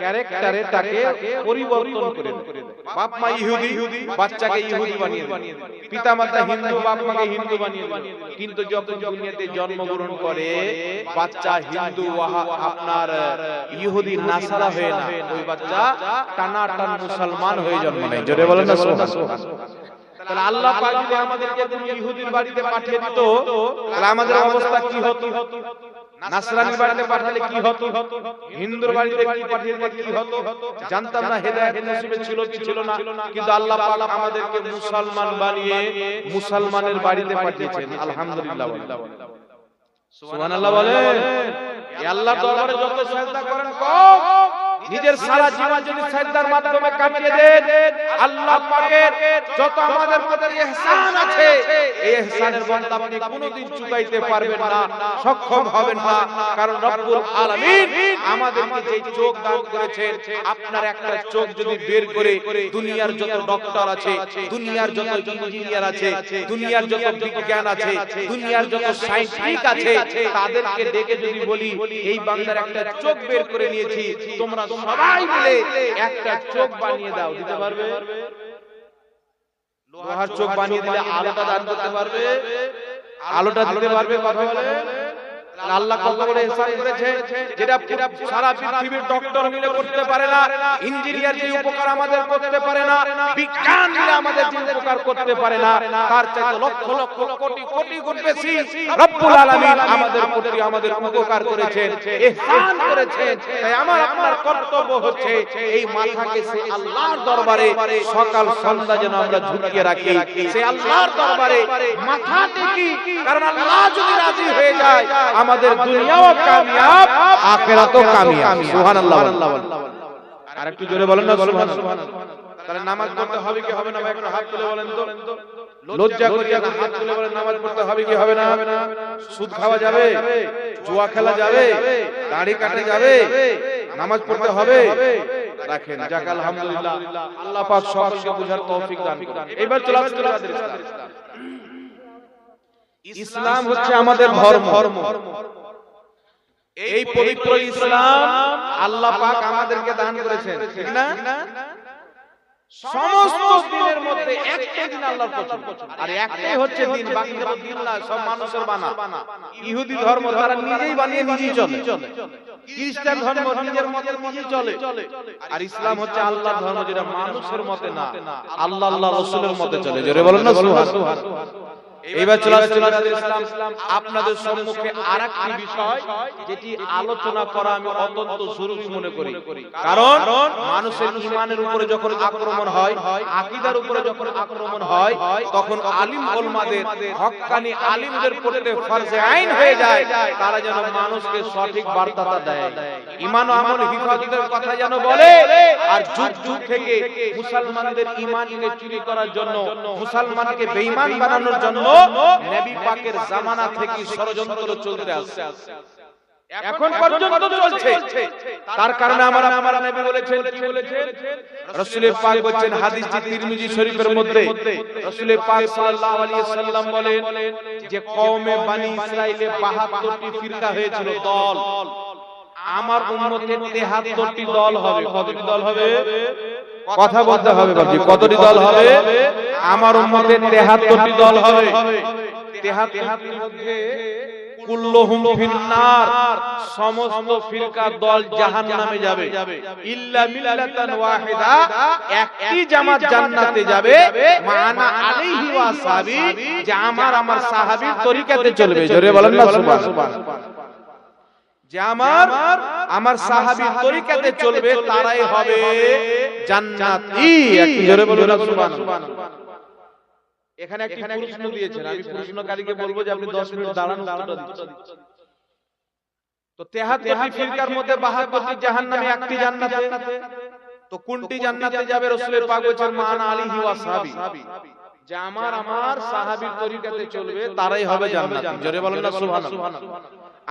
ক্যারেক্টারে তাকে পরিবর্তন করে দেয়। বাপ মা ইহুদি, বাচ্চাকে ইহুদি বানিয়ে দেয়। পিতা মাতা হিন্দু, বাপ মাকে হিন্দু বানিয়ে দেয়। কিন্তু যখন দুনিয়াতে জন্মগ্রহণ করে বাচ্চা হিন্দু আপনার ইহুদি নাসারা হয়ে না, ওই বাচ্চা টানাটান মুসলমান হয়ে জন্ম নেয়। জোরে বলেন না সুবহানাল্লাহ। তাহলে আল্লাহ পাক যদি আমাদেরকে ইহুদির বাড়িতে পাঠিয়ে দিত, তাহলে আমাদের অবস্থা কি হতো? নাসরানি বাড়িতে পাঠালে কি হতো? হিন্দুর বাড়িতে কি পাঠিয়ে দিলে কি হতো? জানতাম না, হেদায়েত নসিবে ছিল কি ছিল না, কিন্তু আল্লাহ পাক আমাদেরকে মুসলমান বানিয়ে মুসলমানের বাড়িতে পাঠিয়েছেন। আলহামদুলিল্লাহ, সুবহানাল্লাহ বলেন। এই আল্লাহর দরবারে যত সিজদা করেন কম, নিজের সারা জীবন যদি সিজদার মাধ্যমে কাটিয়ে দেন, আল্লাহ পাকের যত আমাদের প্রতি ইহসান আছে, এই ইহসানের বদলা আপনি কোনোদিন চুকাইতে পারবেন না, সক্ষম হবেন না। কারণ রব্বুল আলামিন আমাদেরকে যে চোখ দান করেছেন, আপনার একটা চোখ যদি বের করে দুনিয়ার যত ডক্টর আছে, দুনিয়ার যত ইঞ্জিনিয়ার আছে, দুনিয়ার যত বিজ্ঞান আছে, দুনিয়ার যত সায়েন্টিস্ট আছে, তাদেরকে ডেকে যদি বলি এই বান্দার একটা চোখ বের করে নিয়েছি, তোমরা সবাই মিলে একটা চোখ বানিয়ে দাও, দিতে পারবে? লোহার চোখ বানিয়ে দিলে আলোটা দান করতে পারবে? আলোটা দিতে পারবে? কথা বলে। আল্লাহ কত বড় ইহসান করেছে, যেটা সারা পৃথিবীর ডক্টর মিলে করতে পারে না, ইঞ্জিনিয়ার যে উপকার আমাদের করতে পারে না, বিজ্ঞান মিলে আমাদের যে উপকার করতে পারে না, তার চাইতে লক্ষ লক্ষ কোটি কোটি গুণ বেশি রব্বুল আলামিন আমাদের প্রতি আমাদের উপকার করেছেন, ইহসান করেছেন। তাই আমার আপনার কর্তব্য হচ্ছে এই মাথাকে সেই আল্লাহর দরবারে সকাল সন্ধ্যা যেন আমরা ঝুঁকিয়ে রাখি, সেই আল্লাহর দরবারে মাথা টেকি। কারণ আল্লাহ যদি রাজি হয়ে যায়, আমাদের দুনিয়াও কামিয়াব, আখিরাতও কামিয়াব। সুবহানাল্লাহ। আর একটু জোরে বলেন না সুবহানাল্লাহ। তাহলে নামাজ পড়তে হবে কি হবে না? একটু হাত তুলে বলেন তো, লজ্জা করিয়া হাত তুলে বলেন, নামাজ পড়তে হবে কি হবে না? সুদ খাওয়া যাবে, জুয়া খেলা যাবে, দাড়ি কাটা যাবে, নামাজ পড়তে হবে? রাখেন, যাক আলহামদুলিল্লাহ, আল্লাহ পাক সকলকে বুঝার তৌফিক দান করুন। এবার চলে আসছে ইসলাম হচ্ছে আমাদের ধর্ম। এই পবিত্র ইসলাম আল্লাহ পাক আমাদেরকে দান করেছেন, ঠিক না? সমস্ত দিনের মধ্যে একটা দিন আল্লাহর পছন্দ, আর একটাই হচ্ছে দিন, বাকিগুলো দিন না, সব মানুষের বানা। ইহুদি ধর্ম তারা নিজেই বানিয়ে নিজেই চলে, খ্রিস্টান ধর্ম নিজের মতে নিজেই চলে, আর ইসলাম হচ্ছে আল্লাহর ধর্ম, যেটা মানুষের মতে না, আল্লাহ আল্লাহ রাসূলের মতে চলে। জোরে বলেন না সুবহানাল্লাহ। এবার চলে ইসলাম আপনাদের সম্মুখে আরেকটি বিষয়, যেটি আলোচনা করা আমি অত্যন্ত জরুরি মনে করি। কারণ মানুষের ঈমানের উপরে যখন আক্রমণ হয়, আকীদার উপরে যখন আক্রমণ হয়, তখন আলিম উলামাদের, হক্কানি আলিমদের প্রতি ফরজে আইন হয়ে যায় তারা যেন মানুষকে সঠিক বার্তাটা দেয়, ঈমান ও আমল হিফাজতের কথা যেন বলে। আর যুগ যুগ থেকে মুসলমানদের ঈমানকে চুরি করার জন্য, মুসলমানকে বেঈমান বানানোর জন্য নবী পাকের জামানা থেকে ষড়যন্ত্র চলতে আসছে, এখন পর্যন্ত চলছে। তার কারণে আমার নবী বলেছেন, কি বলেছেন? রাসূল পাক বলেছেন, হাদিসটি তিরমিজি শরীফের মধ্যে, রাসূল পাক সাল্লাল্লাহু আলাইহি ওয়াসাল্লাম বলেন যে কওমে বনি ইসরাইলে 72টি ফিরকা হয়েছিল, দল। আমার উম্মতের 73টি দল হবে। কতটি দল হবে? কথা বলতে হবে বাবজি, কতটি দল হবে? আমার উম্মতের 73টি দল হবে। 73টির মধ্যে কুল্লুহুম ফিন্নার, সমস্ত ফিরকা দল জাহান্নামে যাবে। ইল্লা মিল্লাতান ওয়াহিদা, একটি জামাত জান্নাতে যাবে। মানা আলাইহি ওয়া সাহাবী, যে আমার সাহাবীর তরিকাতে চলবে। জোরে বলেন না সুবহানাল্লাহ। যে আমার সাহাবীর তরিকাতে চলবে তারাই হবে জান্নাতি। একটু জোরে বলুন না সুবহানাল্লাহ। এখানে একটি প্রশ্ন দিয়েছেন, আমি প্রশ্নকারীকে বলবো যে আপনি 10 মিনিট দাঁড়ান, উত্তরটা দিন। তো 73টি ফিরকার মধ্যে 72টি জাহান্নামে, একটি জান্নাতে। তো কোনটি জান্নাতে যাবে? রাসূলের পাক বলেছেন মানা আলাইহি ওয়া সাহাবী, যে আমার সাহাবীর তরিকাতে চলবে তারাই হবে জান্নাতি। জোরে বলেন না সুবহানাল্লাহ।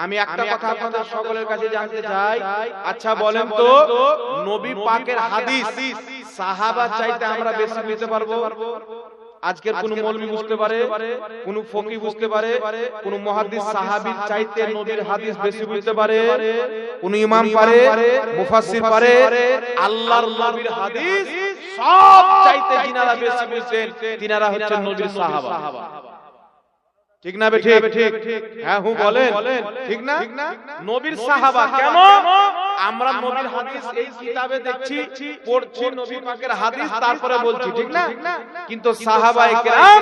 আমি একটা কথা আপনাদের সকলের কাছে জানতে চাই, আচ্ছা বলেন তো, নবী পাকের হাদিস সাহাবা চাইতে আমরা বেশি বুঝতে পারবো? আজকের কোন মৌলভী বুঝতে পারে, কোন ফকি বুঝতে পারে, কোন মুহাদ্দিস সাহাবীর চাইতে নবীর হাদিস বেশি বুঝতে পারে? কোন ইমাম পারে, মুফাসসির পারে? আল্লাহর নবীর হাদিস সব চাইতে যিনারা বেশি বুঝেন তিনারা হচ্ছেন নবীর সাহাবা। ঠিক না ঠিক? হ্যাঁ হু বলেন, ঠিক না? নবীর সাহাবা। কেন? আমরা নবীর হাদিস এই কিতাবে দেখছি, পড়ছি নবী পাকের হাদিস, তারপরে বলছি, ঠিক না? কিন্তু সাহাবায়ে কেরাম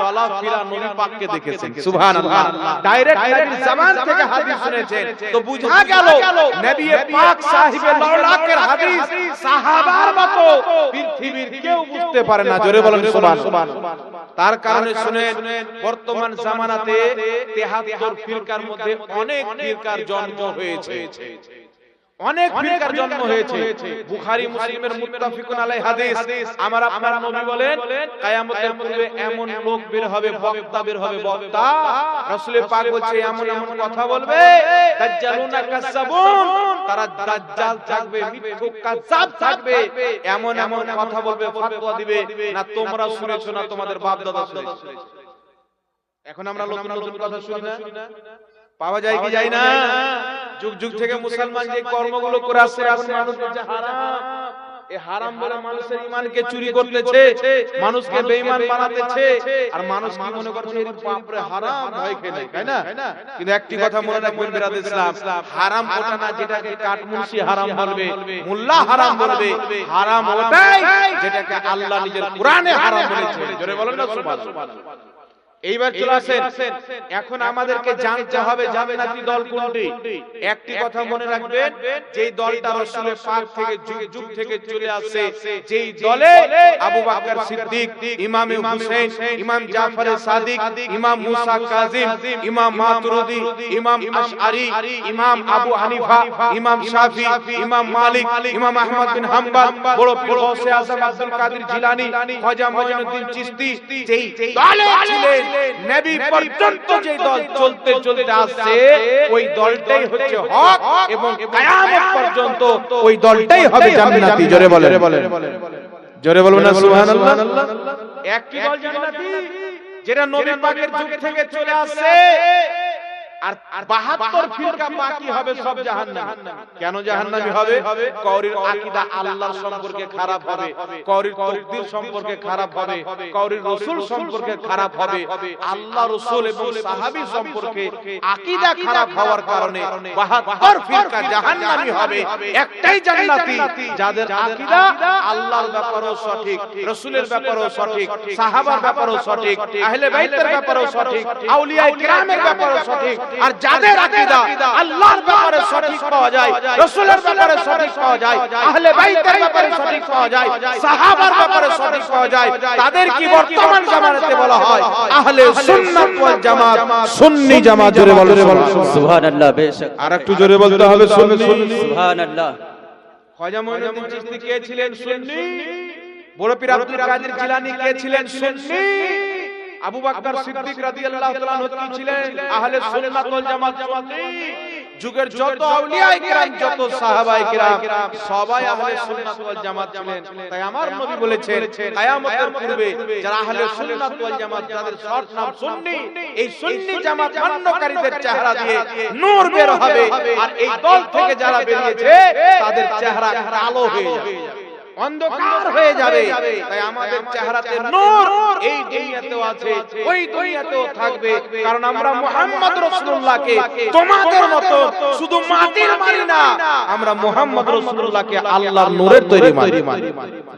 চলাফেরা নবী পাককে দেখেছেন। সুবহানাল্লাহ। ডাইরেক্ট নবীর জবান থেকে হাদিস শুনেছেন। তো বুঝা গেল নবী পাক সাহিবে লাউলাকের হাদিস সাহাবার মতো পৃথিবীর কেউ বুঝতে পারে না। জোরে বলেন সুবহানাল্লাহ। তার কারণে শুনেন, বর্তমান জামানাতে 73 ফিরকার মধ্যে অনেক ফিরকার জন্ম হয়েছে, অনেক ফিরকার জন্ম হয়েছে। বুখারী মুসলিমের মুত্তাফিকুন আলাই হাদিস, আমার আপনার নবী বলেন কিয়ামতের পূর্বে এমন লোক বের হবে, বক্তা বের হবে, বক্তা। রাসূল পাক বলছে এমন এমন কথা বলবে, দাজ্জালুনা কাযাবুন, তারা দাজ্জাল থাকবে, মিথ্যুক কাযাব থাকবে, এমন এমন কথা বলবে, ফতোয়া দিবে না তোমরা শুনেছো না তোমাদের বাপ দাদা শুনেছে। এখন আমরা নতুন নতুন কথা শুনি না, পাওয়া যায় কি যায় না? যুগ যুগ থেকে মুসলমান যে কর্মগুলো করে আসছে, এখন মানুষ বলছে হারাম। এই হারাম বলে মানুষের ঈমানকে চুরি করতেছে, মানুষকে বেঈমান বানাতেছে। আর মানুষ কি মনে করছে, এর বাপ রে হারাম, ভয় খেয়ে নেয়, তাই না? কিন্তু একটি কথা মনে রাখবেন বিরাদ ইসলাম, হারাম ওটা না যেটাকে কাঠমুন্সি হারাম বলবে, মোল্লা হারাম বলবে। হারাম ওটাই যেটাকে আল্লাহ নিজের কোরআনে হারাম বলেছে। জোরে বলেন না সুবহানাল্লাহ। এইবার চলে আসেন, এখন আমাদেরকে জানতে হবে জান্নাতি দল কোনটি। একটি কথা মনে রাখবেন, যেই দলটা রাসূলের পাক থেকে যুগ যুগ থেকে চলে আসছে, যেই দলে আবু বকর সিদ্দিক, ইমাম হুসাইন, ইমাম জাফর সাদিক, ইমাম মুসা কাযিম, ইমাম মাতুরিদি, ইমাম আশআরি, ইমাম আবু হানিফা, ইমাম শাফি, ইমাম মালিক, ইমাম আহমদ বিন হাম্বল, বড় পীর গৌসে আযম আব্দুল কাদের জিলানী, খাজা মুঈনুদ্দিন চিশতি, যেই দলে ছিলেন নবী পর্যন্ত যে দল চলতে চলতে আসছে, ওই দলটাই হচ্ছে হক এবং কিয়ামত পর্যন্ত ওই দলটাই হবে জান্নাতি। জোরে বলেন, জোরে বলবেন না সুবহানাল্লাহ। একটি দল জান্নাতি যেটা নবী পাকের যুগ থেকে চলে আসছে, আর 72 ফিরকা বাকি হবে সব জাহান্নামী। কেন জাহান্নামী হবে? কওরির আকীদা আল্লাহর সম্পর্কে খারাপ হবে, কওরির তাকদীর সম্পর্কে খারাপ হবে, কওরির রাসূল সম্পর্কে খারাপ হবে। আল্লাহ রাসূল এবং সাহাবী সম্পর্কে আকীদা খারাপ হওয়ার কারণে 72 ফিরকা জাহান্নামী হবে। একটাই জান্নাতি যাদের আকীদা আল্লাহর ব্যাপারেও সঠিক, রাসূলের ব্যাপারেও সঠিক, সাহাবার ব্যাপারেও সঠিক, আহলে বাইতের ব্যাপারেও সঠিক, আউলিয়া কিরামের ব্যাপারেও সঠিক। আর যাদের আকীদা আল্লাহর ব্যাপারে সঠিক পাওয়া যায়, রাসূলের ব্যাপারে সঠিক পাওয়া যায়, আহলে বাইতের ব্যাপারে সঠিক পাওয়া যায়, সাহাবার ব্যাপারে সঠিক পাওয়া যায়, তাদের কি বর্তমান জামানাতে বলা হয় আহলে সুন্নাত ওয়াল জামাত, সুন্নি জামাত। জোরে বলেন সুবহানাল্লাহ। বেশক আর একটু জোরে বলতে হবে সুন্নি। সুবহানাল্লাহ। খাজা মুঈনুদ্দিন চিশতি কে ছিলেন? সুন্নি। বড় পীর আব্দুল কাদের জিলানী কে ছিলেন? সুন্নি। আবু বকর সিদ্দিক রাদিয়াল্লাহু তাআলা আনহু কি ছিলেন? আহলে সুন্নাত ওয়াল জামাত, সুন্নি। যুগের যত আউলিয়ায়ে কেরাম, যত সাহাবায়ে কেরাম সবাই আহলে সুন্নাত ওয়াল জামাত ছিলেন। তাই আমার নবী বলেছেন কিয়ামতের পূর্বে যারা আহলে সুন্নাত ওয়াল জামাত, যাদের শর্ট নাম সুন্নি, এই সুন্নি জামাত মান্যকারীদের চেহারা দিয়ে নূর বের হবে, আর এই দল থেকে যারা বেরিয়েছে তাদের চেহারা কালো হয়ে যাবে, অন্ধকার হয়ে যাবে। তাই আমাদের চেহারাতে নূর এই দুনিয়াতেও আছে, ওই দুনিয়াতেও থাকবে, কারণ আমরা মুহাম্মদ রাসূলুল্লাহকে তোমাদের মতো শুধু মাটির মানি না, আমরা মুহাম্মদ রাসূলুল্লাহকে আল্লাহর নূরের তৈরি মানি।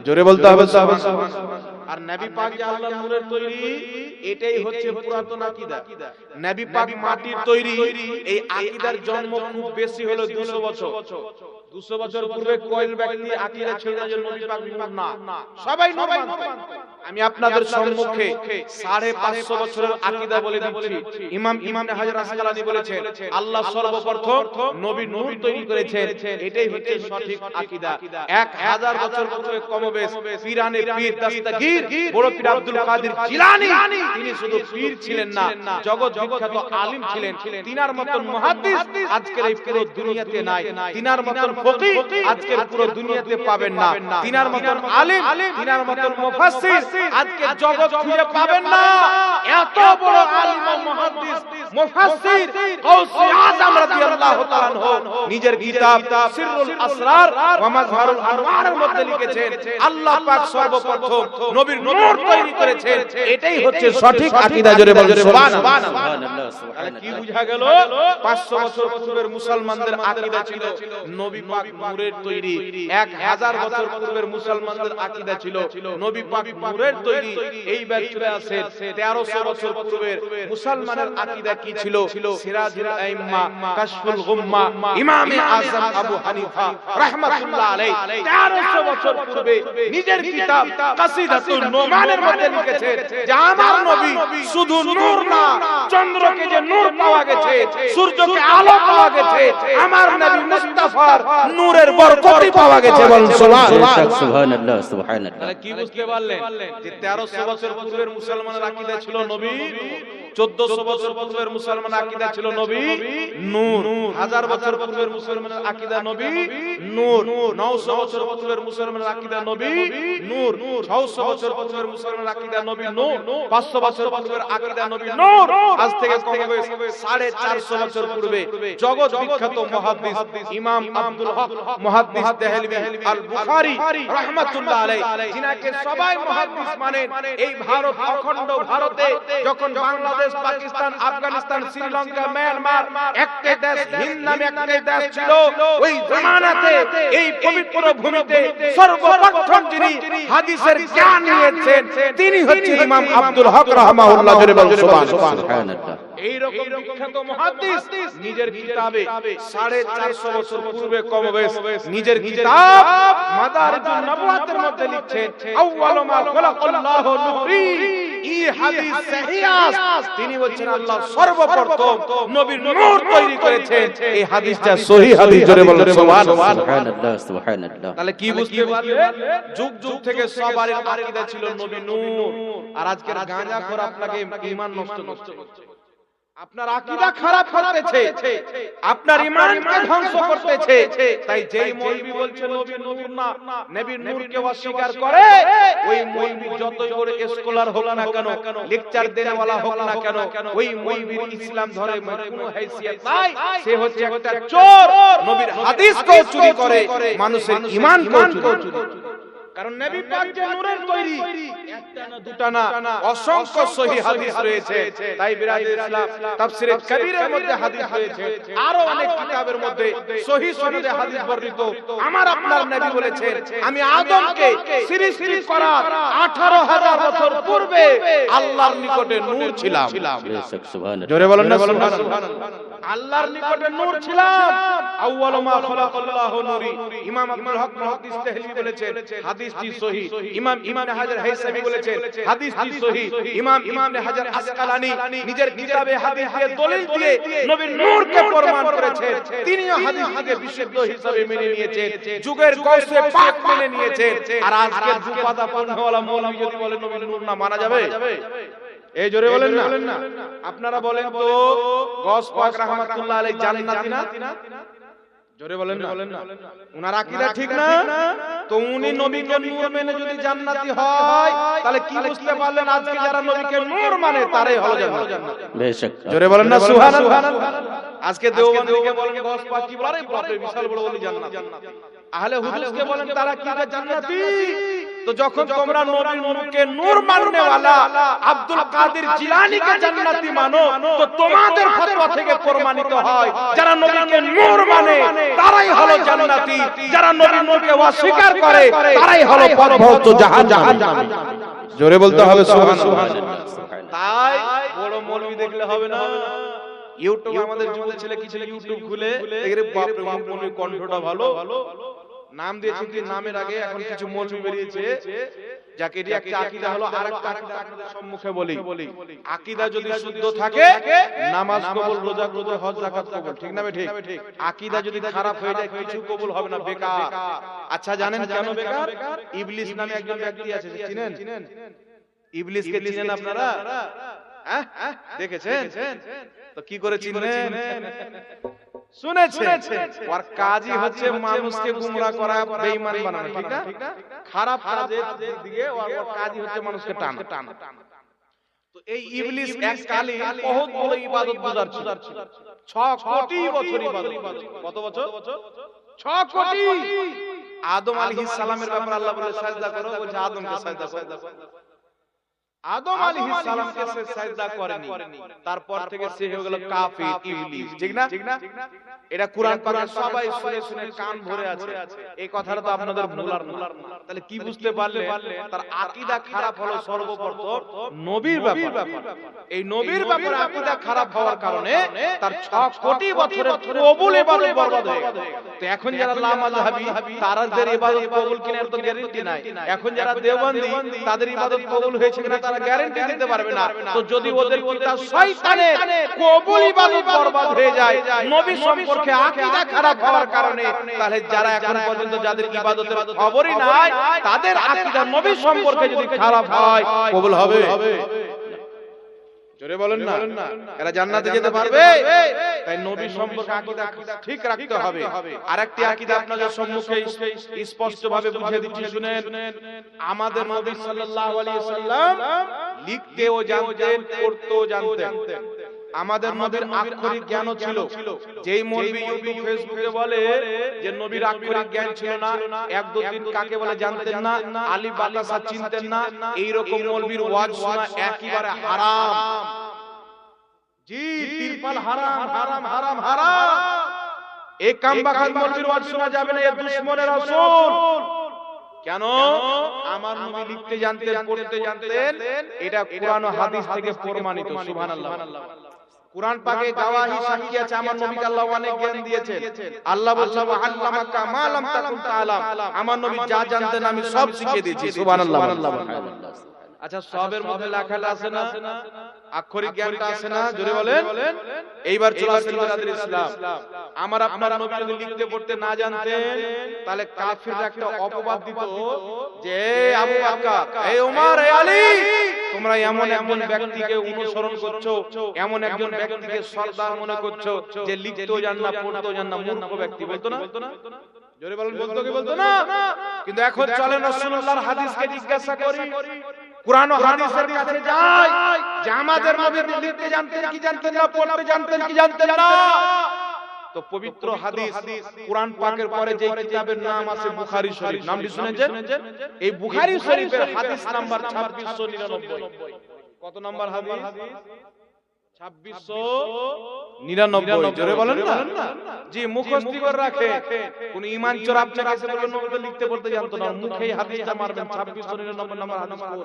জোরে বলতে হবে সুবহানাল্লাহ। আর নবী পাক যে আল্লাহর নূরের তৈরি, এটাই হচ্ছে পুরাতন আকীদা। নবী পাক মাটির তৈরি, এই আকীদার জন্ম খুব বেশি হলো 200 বছর। 200 বছর পূর্বে কোন ব্যক্তি আকীদা ছিল যে নবী পাক নূর না, সবাই নূর মানত। আমি আপনাদের সম্মুখে 550 বছরের আকীদা বলে দিচ্ছি। ইমাম ইবনে হাজার আসকালানী বলেছেন আল্লাহ সর্বপ্রথম নবী নূর তৈরি করেছেন, এটাই হচ্ছে সঠিক আকীদা। 1000 বছর পূর্বে কমবেশ পীরানে পীর দস্তগীর বড় পীর আব্দুল কাদের জিলানী, তিনি শুধু পীর ছিলেন না, জগৎ বিখ্যাত আলিম ছিলেন। তিনার মতন মুহাদ্দিস আজকের এই পুরো দুনিয়াতে নাই, তিনার মতন ফকিহ আজকের পুরো দুনিয়াতে পাবেন না, তিনার মতন আলিম, তিনার মতন মুফাসসির আজকে জগৎ খুঁজে পাবেন না। এত বড় আলিম ও মুহাদ্দিস মুফাসসির গাউসে আযম রাদিয়াল্লাহু তাআলা আনহু নিজের কিতাব সিররুল আসরার ওয়া মাজহারুল আনওয়ারের মধ্যে লিখেছেন আল্লাহ পাক সর্বপ্রথম নবীর নূর তৈরি করেছেন, এটাই হচ্ছে সঠিক আকীদা। জোরে বলুন সুবহানাল্লাহ। তাহলে কি বুঝা গেল? 500 বছর পূর্বের মুসলমানদের আকীদা ছিল নবী পাক নূরের তৈরি। 1000 বছর পূর্বের মুসলমানদের আকীদা ছিল নবী পাক নূরের তৈরি। এইবার চলে আসে 1300 বছর পূর্বের মুসলমানের আকীদা কি ছিল? সিরাজুল আইম্মা, কাশফুল গুম্মা, ইমামে আযম আবু হানিফা রাহমাতুল্লাহ আলাইহি 1300 বছর পূর্বে নিজের কিতাব কাসিদাতুন নুমানের মধ্যে লিখেছেন যে আমার নবী শুধু নূর না, চন্দ্রকে যে নূর পাওয়া গেছে, সূর্যকে আলো পাওয়া গেছে, আমার নবী মুস্তাফার নূরের বরকতই পাওয়া গেছে। বলুন সুবহানাল্লাহ সুবহানাল্লাহ সুবহানাল্লাহ। তাহলে কি বুঝতে পারলেন যে 1300 বছর পূর্বের মুসলমানের আকীদা ছিল নবী, 1400 বছর পূর্বের মুসলমানের আকীদা ছিল নবী নূর, 1000 বছর পূর্বের মুসলমানের আকীদা নবী নূর, 900 বছর পূর্বের মুসলমানের আকীদা নবী নূর, 600 বছর পূর্বের মুসলমানের আকীদা নবী নূর, 500 বছর পূর্বের আকীদা নবী নূর। আজ থেকে কমবে 450 বছর পূর্বে জগৎ বিখ্যাত মুহাদ্দিস ইমাম আব্দুল হক মুহাদ্দিস দেহলভী আল বুখারী রাহমাতুল্লাহ আলাইহি, যিনাকে সবাই মুহাদ্দিস মানেন, এই ভারত অখণ্ড ভারতে যখন বাংলাদেশ, পাকিস্তান, আফগানিস্তান, শ্রীলঙ্কা, মিয়ানমার একটা দেশ, হিন্দ নামে একটা দেশ ছিল, ওই জামানাতে এই পবিত্র ভূমিতে সর্বপ্রথম যিনি হাদিসের জ্ঞান নিয়েছেন তিনি হচ্ছে ইমাম আব্দুল হক রাহমাহুল্লাহ। জোরে বলুন সুবহানাল্লাহ। এইরকম বিখ্যাত মুহাদ্দিস নিজের কিতাবে 450 বছর পূর্বে কমবেশ নিজের কিতাব মাদারিজুন নবুওয়াতের মধ্যে লিখছেন আউয়ালু মা খালাকাল্লাহু নূরি, এই হাদিস সহিহ। তিনি বলেন আল্লাহ সর্বপ্রথম নবীর নূর তৈরি করেছেন, এই হাদিসটা সহিহ হাদিস। জোরে বলুন সুবহানাল্লাহ সুবহানাল্লাহ। তাহলে কি বুঝতে পারলেন? যুগ যুগ থেকে সবার আকীদা ছিল নবী নূর, আর আজকের গাঁজাখোর আপনাকে ঈমান নষ্ট করছে, আপনার আকীদা খারাপ করতেছে, আপনার ঈমানকে ধ্বংস করতেছে। তাই যেই মৌলবি বলছে নবী নূর না, নবীর নূরকে অস্বীকার করে, ওই মৌলবি যতই বড় স্কলার হোক না কেন, লেকচার দেনেওয়ালা হোক না কেন, ওই মৌলবির ইসলাম ধরে কোনো হাইসিয়ত নাই। সে হচ্ছে একটা চোর, নবীর হাদিসকেও চুরি করে, মানুষের ঈমানকেও চুরি করে। কারণ নবী পাক যে নূরের তৈরি, একটা না দুটা না, অসংখ্য সহিহ হাদিস রয়েছে। তাই বিরাদর ইসলাম তাফসীরে কবিরের মধ্যে হাদিস রয়েছে, আরো অনেক কিতাবের মধ্যে সহিহ সনদে হাদিস বর্ণিত। আমার আপনার নবী বলেছেন আমি আদমকে সৃষ্টি করার 18000 বছর পূর্বে আল্লাহর নিকটে নূর ছিলাম। সুবহানাল্লাহ। জোরে বলেন না সুবহানাল্লাহ। আল্লাহর নিকটে নূর ছিলাম। আউয়ালু মা খালাকাল্লাহু নূরি, ইমাম আব্দুল হক মুহাদ্দিস দেহলভী বলেছেন হাদিসটি সহিহ। ইমাম ইবনে হাজার হাইসামি বলেছেন হাদিসটি সহিহ। ইমাম ইবনে হাজার আসকালানী নিজের কিতাবে হাদিস দিয়ে দলিল দিয়ে নবীর নূরকে প্রমাণ করেছেন। তিনিও হাদিসকে বিশুদ্ধ হিসাবে মেনে নিয়েছেন, যুগের গাউসে পাক মেনে নিয়েছেন। আর আজকে দুপাতা পড়নেওয়ালা মৌলবি যদি বলে নবীর নূর না, মানা যাবে? এই জোরে বলেন না। আপনারা বলেন তো গস পাক রাহমাতুল্লাহ আলাইহি জান্নাতি না? জোরে বলেন না। উনার আকীদা ঠিক না? তো উনি নবীকে নূর মেনে যদি জান্নাতি হয় তাহলে কি বুঝতে পারলেন আজকে যারা নবীকে নূর মানে তারাই হলো জান্নাতি। বেশক জোরে বলেন না সুবহানাল্লাহ। আজকে দেওবন্দিকে বলেন গস পাক কি বলে বাপরে বিশাল বড় বলি জান্নাতি। আহলে হুদিসকে বলেন তারা কি জান্নাতি। তো যখন তোমরা নবীর নূরকে নূর মাননে ওয়ালা আব্দুল কাদের জিলানীকে জান্নাতি মানো তো তোমাদের ফতোয়া থেকে প্রমাণিত হয় যারা নবীকে নূর মানে তারাই হলো জান্নাতি, যারা নবীর নূরকে অস্বীকার করে তারাই হলো পরভক্ত জাহান্নামী। জোরে বলতে হবে সুবহানাল্লাহ। তাই বড় মৌলবি দেখলে হবে না। ইউটিউবে আমাদের যুবক ছেলে কি ছেলে ইউটিউব খুলে এর বাপ রে মৌলবি কণ্ঠটা ভালো নাম দিয়েছে কি নামের আগে এখন কিছু মৌলবি বেরিয়েছে যাকে এর একটা আকীদা হলো আরেকটা আকীদা আপনাদের সম্মুখে বলি। আকীদা যদি শুদ্ধ থাকে নামাজ কবুল, রোজা কবুল, হজ যাকাত কবুল, ঠিক না ঠিক? আকীদা যদি খারাপ হয়ে যায় কিছু কবুল হবে না, বেকার। আচ্ছা জানেন কেন বেকার? ইবলিস নামে একজন ব্যক্তি আছে, চিনেন? ইবলিসকে চিনেন আপনারা? হ্যাঁ দেখেছেন? তো কি করে চিনলেন? শুনেছেন? ওর কাজই হচ্ছে মানুষকে গুমরা করা, বেঈমান বানানো, ঠিক না? খারাপ কাজের দিকে ওর কাজই হচ্ছে মানুষকে টানা। তো এই ইবলিস এককালে বহুত বড় ইবাদত গুজার ছিল। 6 কোটি বছর ইবাদত। কত বছর? 6 কোটি। আদম আলাইহিস সালামের ব্যাপারে আল্লাহ বলে সাজদা করো, বলছে আদমকে সাজদা করো। আদম আলাইহিস সালামকে সে সাজদা করেনি, তারপর থেকে সে হয়ে গেল কাফির, ইবলিস, ঠিক না? এটা কোরআন পাকে সবাই শুনে শুনে কান ভরে আছে। এই কথাটা তো আপনাদের ভুলার না। তাহলে কি বুঝতে পারলে তার আকীদা খারাপ হলো সর্বপ্রথম নবীর ব্যাপারে। এই নবীর ব্যাপারে আকীদা খারাপ হওয়ার কারণে তার 6 কোটি বছরের কবুল ইবাদত বরবাদ হয়ে গেল। তো এখন যারা লামাযহাবী তাদের ইবাদত কবুল কিনা এর তো গ্যারান্টি নাই। এখন যারা দেওবন্দি তাদের ইবাদত কবুল হয়েছে কিনা তারা গ্যারান্টি দিতে পারবে না। তো যদি ওদের কিতাব শয়তানের কবুল ইবাদত বরবাদ হয়ে যায় নবী সম্পর্কে আকীদা খারাপ হওয়ার কারণে, তাহলে যারা এখন পর্যন্ত যাদের ইবাদতের খবরই নাই তাদের আকীদা নবী সম্পর্কে যদি খারাপ হয় কবুল হবে? জোরে বলেন না। এরা জান্নাতে যেতে পারবে? তাই নবী সম্পর্কে আকীদা ঠিক রাখতে হবে। আরেকটি আকীদা আপনাদের সম্মুখে স্পষ্টভাবে বুঝিয়ে দিচ্ছি, শুনেন। আমাদের নবী সাল্লাল্লাহু আলাইহি সাল্লাম লিখতেও জানতেন, পড়তেও জানতেন। আমাদের নবীর আক্ষরিক জ্ঞানও ছিল। যেই মৌলবি ইউটিউব ফেসবুকে বলে যে নবীর আক্ষরিক জ্ঞান ছিল না, 1-2 দিন কাকে বলে জানতেন না, আলিফ বাতাসা চিনতেন না, এই রকম মৌলবির ওয়াজ শোনা একেবারে হারাম। জি, তিরপাল হারাম হারাম হারাম হারাম। এই কামবাখাত মৌলবির ওয়াজ শোনা যাবে না, এ দুশমনের রাসূল। কেন? আমার নবী লিখতে জানতেন, পড়তে জানতেন, এটা কোরআন ও হাদিস থেকে প্রমাণিত। সুবহানাল্লাহ। কোরআন পাকে গওয়াহি সাক্ষী আছে আমার নবীকে আল্লাহ অনেক জ্ঞান দিয়েছেন। আল্লাহ বলছে ওয়া আল্লামাকা মা লাম তাকুন তাআলাম, আমার নবী যা জানতেন আমি সব শিখিয়ে দিয়েছি। সুবহানাল্লাহ। আচ্ছা, সবের মধ্যে লেখাটা আছে না? আক্ষরিক জ্ঞানটা আছে না? জোরে বলেন। এইবার চলে আসেন বিরাদর ইসলাম। আমার আপনার নবী যদি লিখতে পড়তে না জানতেন তাহলে কাফিররা একটা অপবাদ দিত যে আবু বকর, এই ওমর, এই আলী, তোমরা এমন একজন ব্যক্তিকে অনুসরণ করছো, এমন একজন ব্যক্তিকে সরদার মনে করছো যে লিখতেও জান না, পড়তেও জান না, মূর্খ ব্যক্তি। বলতো না? জোরে বলেন, বলতো কি বলতো না? কিন্তু এখন চলেন রাসূলুল্লাহর হাদিসকে জিজ্ঞাসা করি, কুরআন ও হাদিসের কাছে যাই যে আমাদের নবী লিখতে জানতেন কি জানতেন না, পড়তে জানতেন কি জানতেন না। তো পবিত্র হাদিস কুরআন পাকের পরে যে কিতাবের নাম আছে বুখারী শরীফ, নামটি শুনেছেন? এই বুখারী শরীফের হাদিস নাম্বার 2699। কত নাম্বার হাদিস? 2699। জোরে বলেন না। জি, মুখস্থ করে রাখে। কোন ঈমান চোর আপনাকে এসে বলল নবী তো লিখতে পড়তে জানতো না, মুখেই হাদিসটা মারবেন। 2699 নাম্বার হাদিস কোন?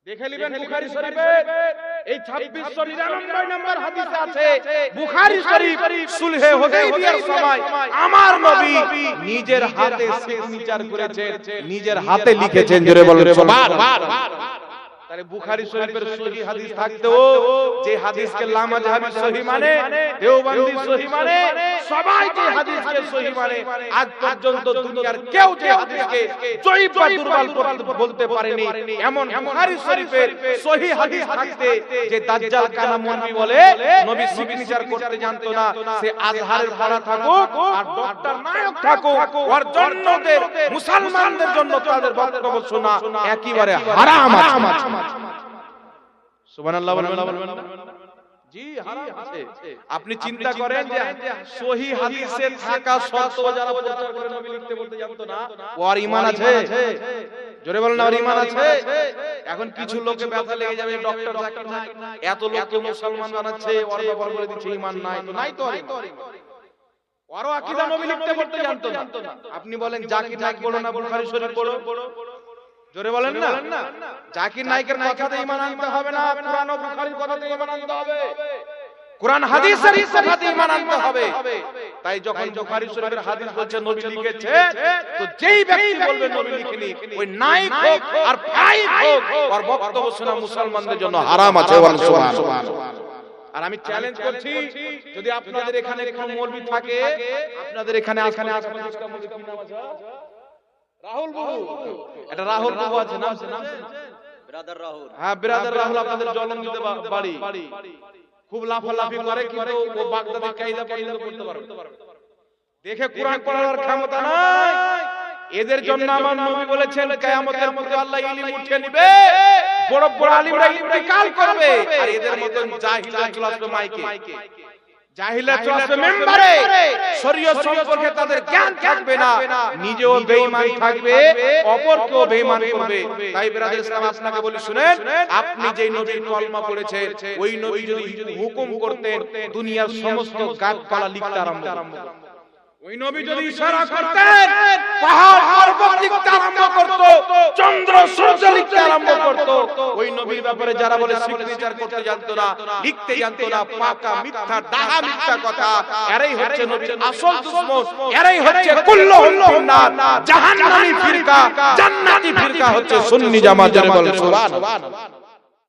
দেখে নেবেন বুখারী শরীফে। এই 2699 নাম্বার হাদিসে আছে বুখারী শরীফ সুলহে হুদাইবিয়ার সময় আমার নবী নিজের হাতে সিগনেচার করেছেন, নিজের হাতে লিখেছেন। জোরে বলেন সুবহানাল্লাহ। তাহলে বুখারী শরীফের সহিহ হাদিস থাকতেও যে হাদিসকে লামাযহাবি সহিহ মানে, দেওবন্দি সহিহ মানে, সবাই যে হাদিসকে সহিহ মানে, আজ পর্যন্ত দুনিয়ার কেউ যে হাদিসকে জয়ীফ বা দুর্বল বলতে পারেনি। এমন বুখারী শরীফের সহিহ হাদিস থাকতে যে দাজ্জাল কানা মুন্নি বলে নবী সিগনেচার করতে জানতো না, সে আজহারের পড়া থাকুক আর ডক্টর নায়ক থাকুক, ওর জন্য মুসলমানদের জন্য তাদের বক্তব্য শোনা একেবারে হারাম আছে। সুবহানাল্লাহ বলবেন? জি হারাম আছে। আপনি চিন্তা করেন যে সহিহ হাদিসে থাকা সত্ত্বেও যারা প্রচার করে নবী লিখতে বলতে জানতো না, ওর ঈমান আছে? জোরে বলেন না, ওর ঈমান আছে? এখন কিছু লোকে ব্যথা লেগে যাবে, ডক্টর জাকির নায়েক এত লোককে মুসলমান বানাচ্ছে, ওর ব্যাপার বলে দিচ্ছে ঈমান নাই, তো নাই তো ওর আকীদা নবী লিখতে বলতে জানতো না। আপনি বলেন জাকির নায়েক বলো না বুখারী শরীফ পড়ো, জোরে বলেন না। জাকির নায়েকের কথাতে ঈমান আনতে হবে না, কুরআন ও বুখারীর কথাতে ঈমান আনতে হবে, কুরআন হাদিসের কথাতে ঈমান আনতে হবে। তাই যখন বুখারী শরীফের হাদিস বলছে নবী লিখেছে, তো যেই ব্যক্তি বলবে নবী লিখেনি, ওই নায়েক হোক আর ফাইক হোক, ওর বক্তব্য শোনা মুসলমানদের জন্য হারাম আছে। সুবহানাল্লাহ। আর আমি চ্যালেঞ্জ করছি, যদি আপনাদের এখানে কোন মৌলবি থাকে, আপনাদের এখানে আশপাশে কি নাম আছে? রাহুল বাবু, এটা রাহুল বাবু আছে নাম, ব্রাদার রাহুল। হ্যাঁ, ব্রাদার রাহুল আপনাদের জলঙ্গিতে বাড়ি, খুব লাফালাফি করে, কিন্তু ও বাগদাদি কায়দা পর্যন্ত করতে পারবে। দেখে কোরআন পড়ার ক্ষমতা নাই। এদের জন্য আমার নবী বলেছেন কিয়ামতের পূর্বে আল্লাহ ইলম উঠিয়ে নেবে, বড় বড় আলিমরা ইন্তেকাল করবে, আর এদের মতন জাহিলরা চলে আসবে মাইকে, জাহিলরা চলে আসবে মেম্বারে, শরীয়ত সম্পর্কে তাদের জ্ঞান থাকবে না, নিজেও বেঈমান থাকবে, অপরকেও বেঈমান করবে। তাই ব্রাদার ইসলাম আপনাকে বলি শুনেন, আপনি যেই নবীর কলমা পড়েছেন, ওই নবী যদি হুকুম করতেন, দুনিয়ার সমস্ত গাছপালা লিখতে আরম্ভ করত। ওই নবী যদি ইশারা করতেন, পাহাড় পর্বত লিখতে আরম্ভ করত, চন্দ্র সূর্য লিখতে আরম্ভ করত। ওই নবীর ব্যাপারে যারা বলে সিগনেচার করতে জানতো না, লিখতে জানতো না, পাকা মিথ্যা ডাহা মিথ্যা কথা, এরাই হচ্ছে নবীর আসল দুশমন, এরাই হচ্ছে কুল্লুহুম ফিন্নার, জাহান্নামী ফিরকা, জান্নাতি ফিরকা হচ্ছে সুন্নি জামাত। যারা বলে সুবহানাল্লাহ।